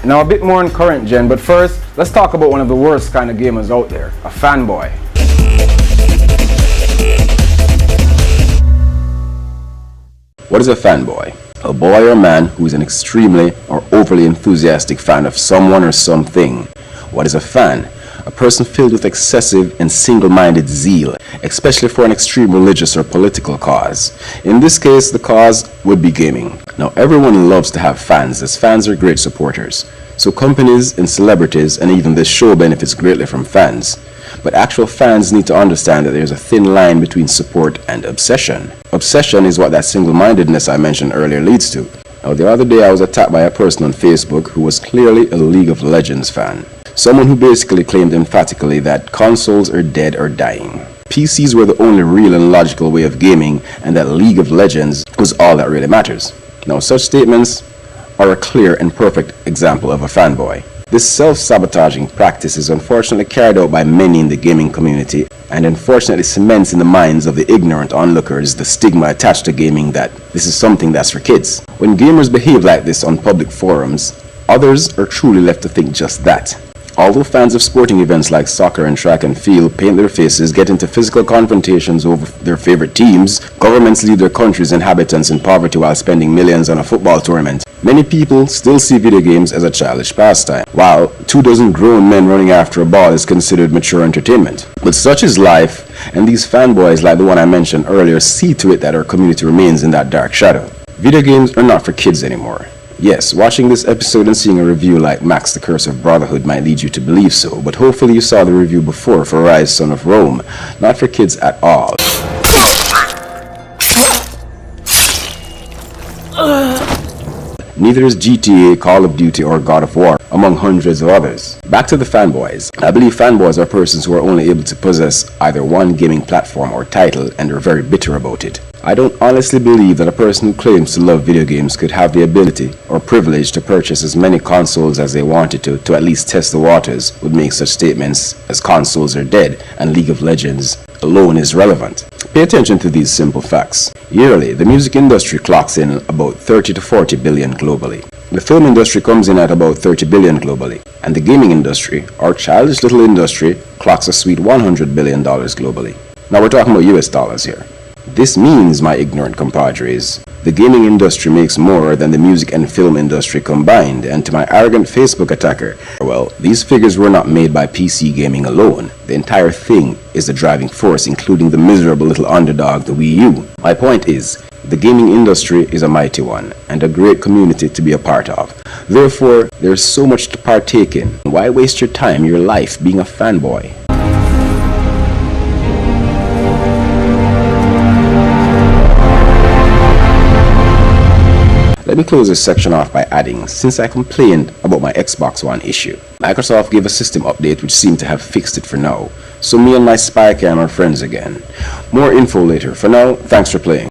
Now a bit more on current gen, but first, let's talk about one of the worst kind of gamers out there, a fanboy. What is a fanboy? A boy or man who is an extremely or overly enthusiastic fan of someone or something. What is a fan? A person filled with excessive and single-minded zeal, especially for an extreme religious or political cause. In this case, the cause would be gaming. Now, everyone loves to have fans, as fans are great supporters. So companies and celebrities and even this show benefits greatly from fans. But actual fans need to understand that there's a thin line between support and obsession. Obsession is what that single-mindedness I mentioned earlier leads to. Now, the other day I was attacked by a person on Facebook who was clearly a League of Legends fan. Someone who basically claimed emphatically that consoles are dead or dying. PCs were the only real and logical way of gaming, and that League of Legends was all that really matters. Now, such statements are a clear and perfect example of a fanboy. This self-sabotaging practice is unfortunately carried out by many in the gaming community, and unfortunately cements in the minds of the ignorant onlookers the stigma attached to gaming that this is something that's for kids. When gamers behave like this on public forums, others are truly left to think just that. Although fans of sporting events like soccer and track and field paint their faces, get into physical confrontations over their favorite teams, governments leave their country's inhabitants in poverty while spending millions on a football tournament, many people still see video games as a childish pastime, while 24 grown men running after a ball is considered mature entertainment. But such is life, and these fanboys like the one I mentioned earlier see to it that our community remains in that dark shadow. Video games are not for kids anymore. Yes, watching this episode and seeing a review like Max the Curse of Brotherhood might lead you to believe so, but hopefully you saw the review before for Rise Son of Rome. Not for kids at all. Neither is GTA, Call of Duty, or God of War, among hundreds of others. Back to the fanboys. I believe fanboys are persons who are only able to possess either one gaming platform or title and are very bitter about it. I don't honestly believe that a person who claims to love video games could have the ability or privilege to purchase as many consoles as they wanted to at least test the waters, would make such statements as consoles are dead and League of Legends alone is relevant. Pay attention to these simple facts. Yearly, the music industry clocks in about 30 to 40 billion globally. The film industry comes in at about 30 billion globally. And the gaming industry, our childish little industry, clocks a sweet $100 billion globally. Now we're talking about US dollars here. This means, my ignorant compadres, the gaming industry makes more than the music and film industry combined, and to my arrogant Facebook attacker, well, these figures were not made by PC gaming alone. The entire thing is the driving force, including the miserable little underdog, the Wii U. My point is, the gaming industry is a mighty one, and a great community to be a part of. Therefore, there's so much to partake in. Why waste your time, your life, being a fanboy? Let me close this section off by adding, since I complained about my Xbox One issue, Microsoft gave a system update which seemed to have fixed it for now, so me and my spy cam are friends again. More info later. For now, thanks for playing.